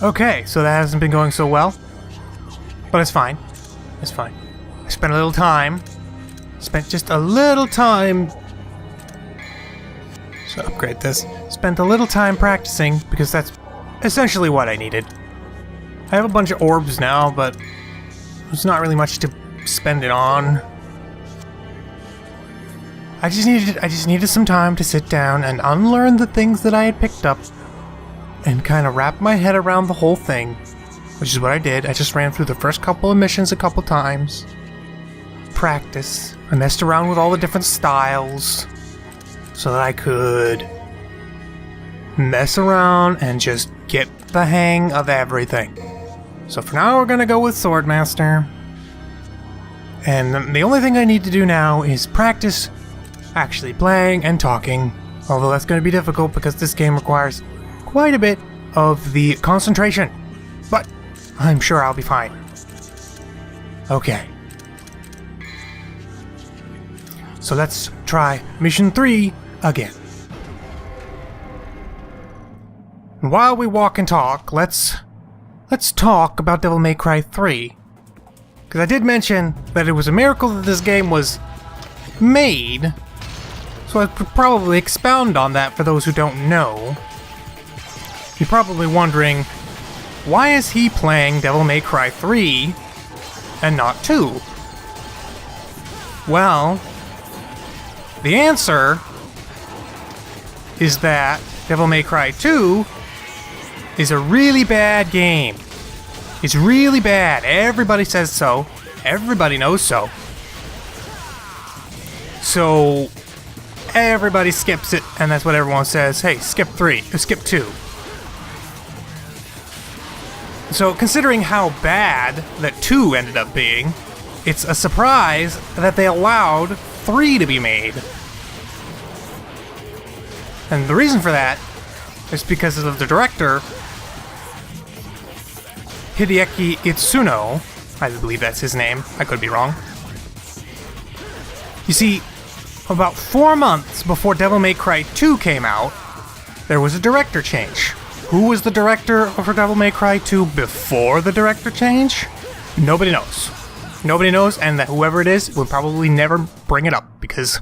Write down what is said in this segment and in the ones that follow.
Okay, so that hasn't been going so well. But it's fine. It's fine. I spent a little time. Spent just a little time. So upgrade this. Spent a little time practicing because that's essentially what I needed. I have a bunch of orbs now, but there's not really much to spend it on. I just needed some time to sit down and unlearn the things that I had picked up and kind of wrap my head around the whole thing, which is what I did. I just ran through the first couple of missions a couple times. Practice. I messed around with all the different styles so that I could mess around and just get the hang of everything. So for now we're gonna go with Swordmaster. And the only thing I need to do now is practice actually playing and talking, although that's going to be difficult because this game requires quite a bit of the concentration, but I'm sure I'll be fine. Okay. So let's try Mission 3 again. And while we walk and talk, let's talk about Devil May Cry 3. Because I did mention that it was a miracle that this game was made, so I could probably expound on that for those who don't know. You're probably wondering, why is he playing Devil May Cry 3 and not 2? Well, the answer is that Devil May Cry 2 is a really bad game. It's really bad. Everybody says so. Everybody knows so. So everybody skips it, and that's what everyone says. Hey, skip 3, or skip 2. So considering how bad that 2 ended up being, it's a surprise that they allowed 3 to be made. And the reason for that is because of the director, Hideaki Itsuno. I believe that's his name. I could be wrong. You see, about 4 months before Devil May Cry 2 came out, there was a director change. Who was the director for Devil May Cry 2 before the director change? Nobody knows. Nobody knows, and that whoever it is will probably never bring it up because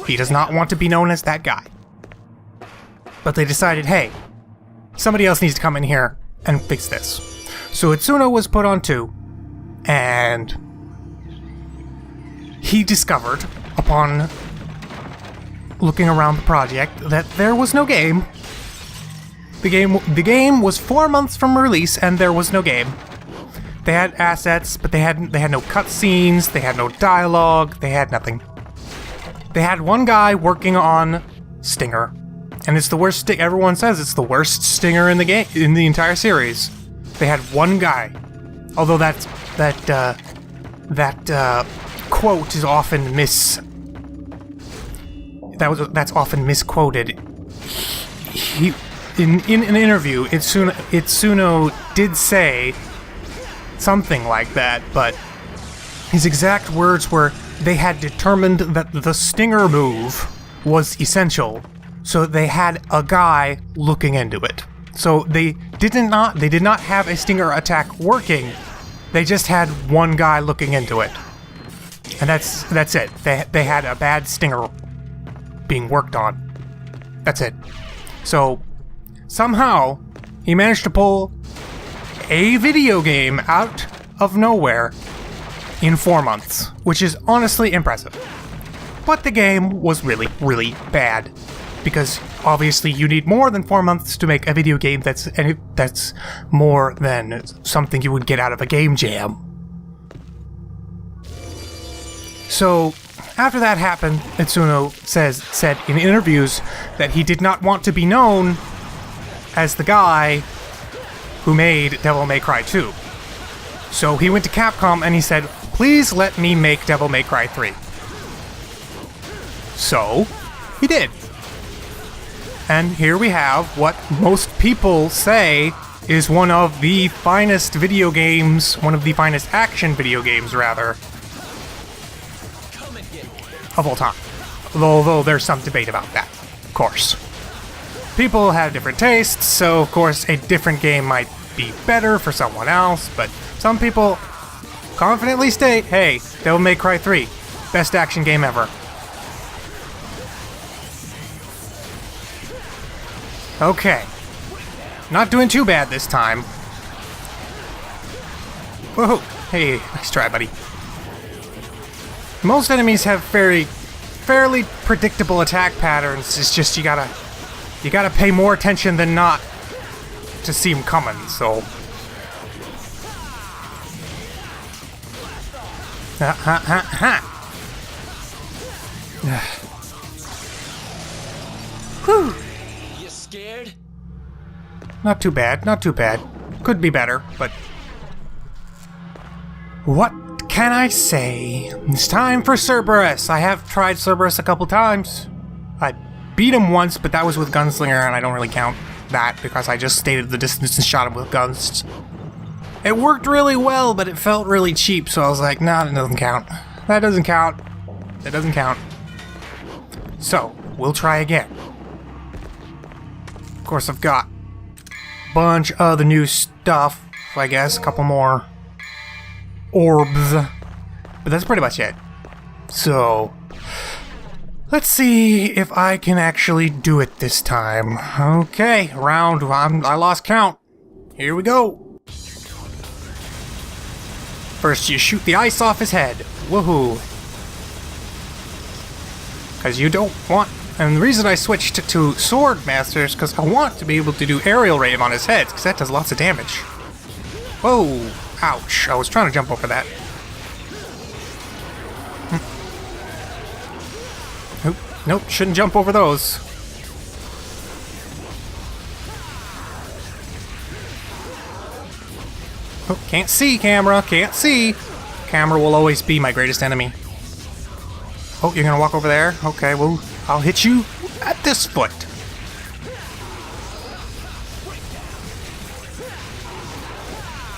he does not want to be known as that guy. But they decided, hey, somebody else needs to come in here and fix this. So Itsuno was put on 2, and he discovered, upon looking around the project, that there was no game. The game was 4 months from release, and there was no game. They had assets, but they had no cutscenes, they had no dialogue, they had nothing. They had one guy working on Stinger, and it's the worst. Everyone says it's the worst Stinger in the game, in the entire series. They had one guy, although that quote is often that's often misquoted. He in an interview, Itsuno did say something like that, but his exact words were they had determined that the Stinger move was essential, so they had a guy looking into it. So they did not have a Stinger attack working. They just had one guy looking into it, and that's it. They had a bad Stinger being worked on. That's it. So somehow he managed to pull a video game out of nowhere in 4 months, which is honestly impressive. But the game was really, really bad. Because obviously you need more than 4 months to make a video game that's more than something you would get out of a game jam. So after that happened, Itsuno said in interviews that he did not want to be known as the guy who made Devil May Cry 2. So he went to Capcom and he said, please let me make Devil May Cry 3. So he did. And here we have what most people say is one of the finest video games, one of the finest action video games, rather, of all time. Although there's some debate about that, of course. People have different tastes, so of course a different game might be better for someone else, but some people confidently state, hey, Devil May Cry 3, best action game ever. Okay. Not doing too bad this time. Whoa! Hey, nice try, buddy. Most enemies have fairly predictable attack patterns. It's just you gotta pay more attention than not to see them coming. So, Whew. You scared? Not too bad. Not too bad. Could be better, but what can I say? It's time for Cerberus. I have tried Cerberus a couple times. I beat him once, but that was with Gunslinger, and I don't really count that because I just stayed at the distance and shot him with guns. It worked really well, but it felt really cheap, so I was like, nah, that doesn't count. That doesn't count. That doesn't count. So, we'll try again. Of course, I've got a bunch of the new stuff, I guess, a couple more orbs, but that's pretty much it. So, let's see if I can actually do it this time. Okay, round one. I lost count. Here we go. First, you shoot the ice off his head. Woohoo. Because you don't want... And the reason I switched to Sword Master is because I want to be able to do Aerial Rave on his head, because that does lots of damage. Whoa. Ouch. I was trying to jump over that. Nope, shouldn't jump over those. Oh, can't see, camera, can't see. Camera will always be my greatest enemy. Oh, you're gonna walk over there? Okay, well, I'll hit you at this foot.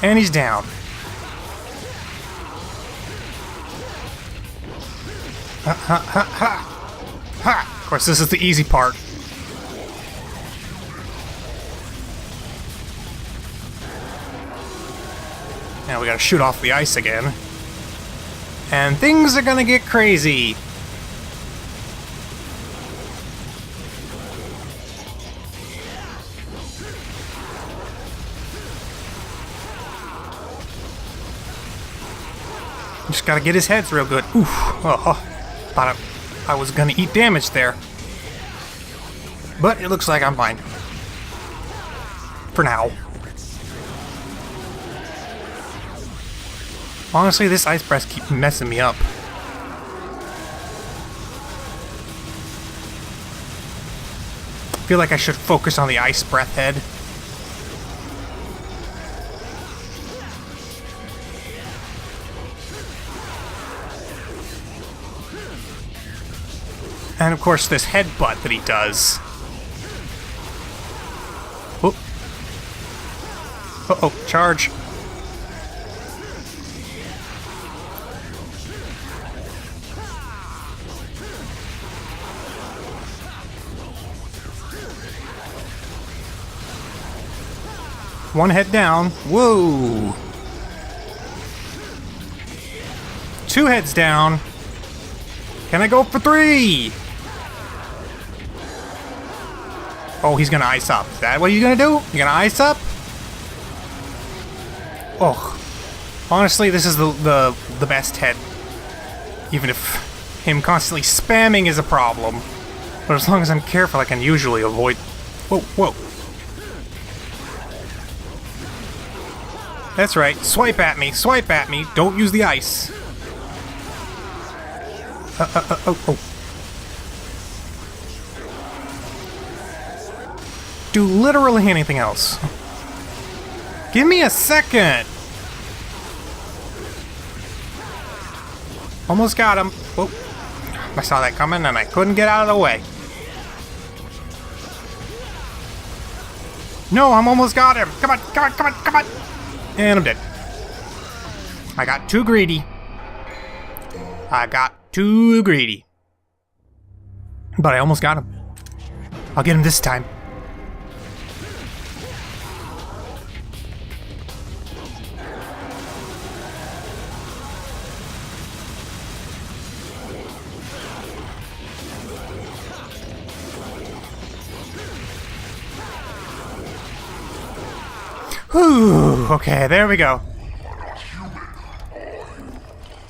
And he's down. Ha ha ha ha! Ha! Of course, this is the easy part. Now we gotta shoot off the ice again. And things are gonna get crazy. Just gotta get his heads real good. Oof. Thought I was gonna eat damage there. But it looks like I'm fine. For now. Honestly, this ice breath keeps messing me up. I feel like I should focus on the ice breath head. And of course, this headbutt that he does. Oh. Uh-oh, charge. One head down. Whoa. Two heads down. Can I go for three? Oh, he's gonna ice up. Is that what you're gonna do? You're gonna ice up? Oh. Honestly, this is the best head. Even if him constantly spamming is a problem. But as long as I'm careful, I can usually avoid... Whoa, whoa. That's right. Swipe at me. Swipe at me. Don't use the ice. Oh. Do literally anything else. Give me a second. Almost got him. Oh, I saw that coming and I couldn't get out of the way. No, I'm almost got him. Come on, come on, come on, come on. And I'm dead. I got too greedy. But I almost got him. I'll get him this time. Whew, okay, there we go.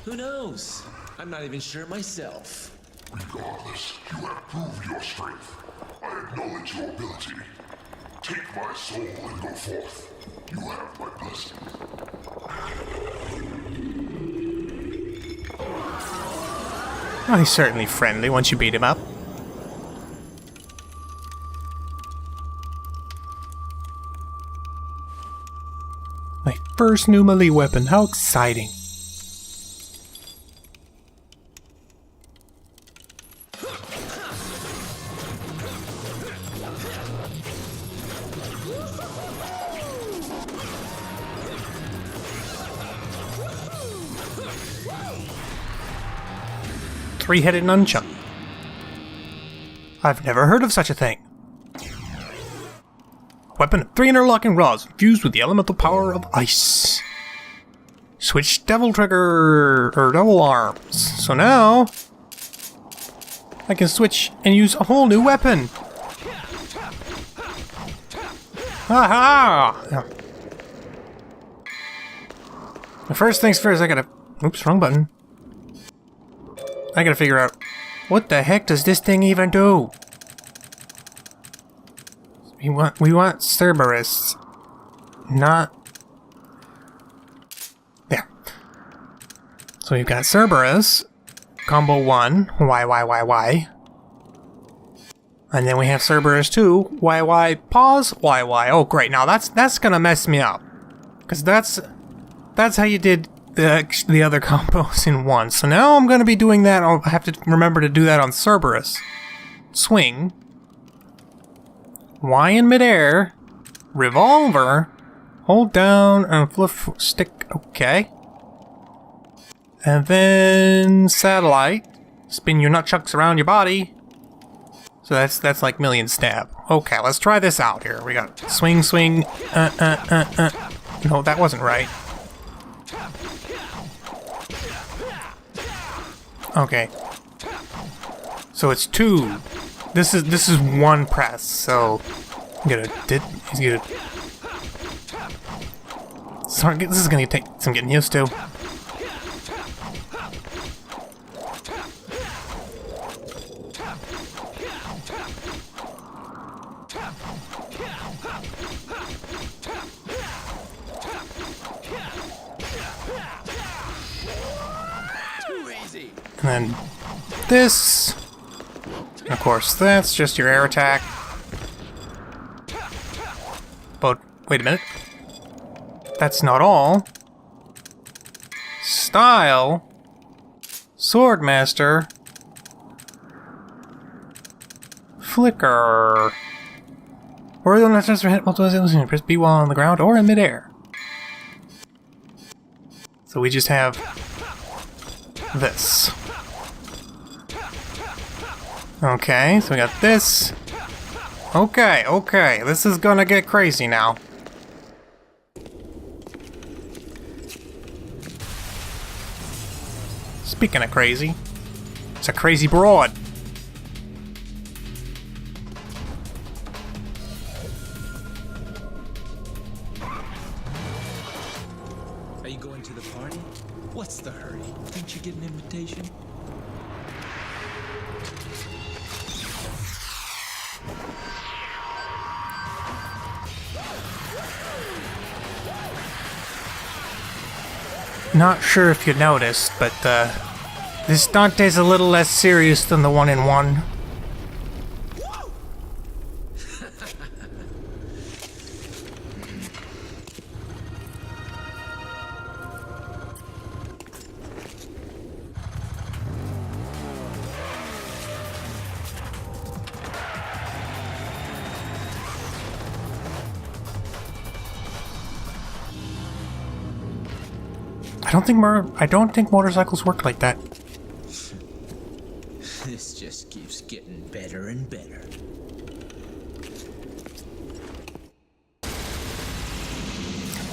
Who knows? I'm not even sure myself. Regardless, you have proved your strength. I acknowledge your ability. Take my soul and go forth. You have my blessing. Oh, he's certainly friendly once you beat him up. My first new melee weapon, how exciting. Three-headed nunchuck. I've never heard of such a thing. Weapon of 3 interlocking rods infused with the elemental power of ice. Switch devil trigger or double arms. So now I can switch and use a whole new weapon. Aha! Yeah. First things first, I gotta... Oops, wrong button. I gotta figure out, what the heck does this thing even do? We want Cerberus, not... There. So we've got Cerberus, combo 1, Y. And then we have Cerberus 2, YY, pause, YY. Oh great, now that's gonna mess me up. Because that's how you did the other combos in one. So now I'm going to be doing that. I'll have to remember to do that on Cerberus. Swing. Y in midair. Revolver. Hold down and flip stick. Okay. And then satellite. Spin your nunchucks around your body. So that's like million stab. Okay, let's try this out here. We got swing. No, that wasn't right. Okay. So it's 2. This is 1 press, so he's gonna sorry, this is gonna take some getting used to. And then this, and of course that's just your air attack. But wait a minute, that's not all. Style, Swordmaster, Flicker. Or the just hit multiple times, press B while on the ground or in midair. So we just have this. Okay, so we got this. Okay, this is gonna get crazy now. Speaking of crazy, it's a crazy broad. Are you going to the party? What's the hurry? Didn't you get an invitation? Not sure if you noticed, but this Dante's a little less serious than the 1-in-1. I don't think motorcycles work like that. This just keeps getting better and better.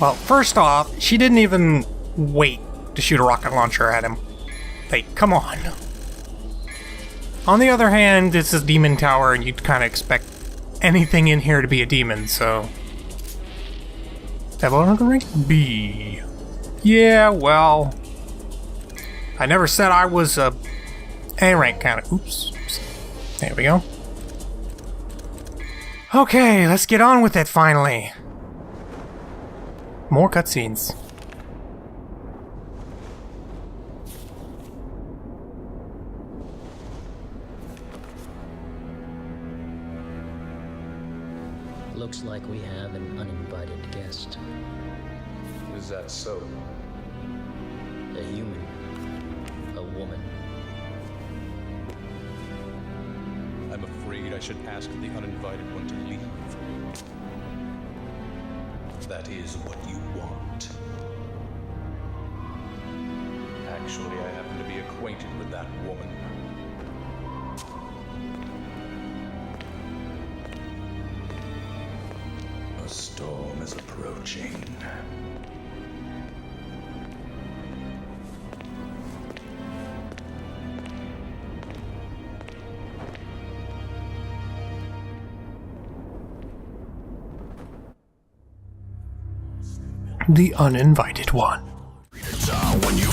Well, first off, she didn't even wait to shoot a rocket launcher at him. Like, come on. On the other hand, it's a demon tower, and you'd kind of expect anything in here to be a demon, so... Have another rank B. Yeah, well, I never said I was a rank kind of. Oops. There we go. Okay, let's get on with it finally. More cutscenes. Looks like we have an uninvited guest. Is that so? A human. A woman. I'm afraid I should ask the uninvited one to leave. That is what you want. Actually, I happen to be acquainted with that woman. A storm is approaching. The uninvited one. When you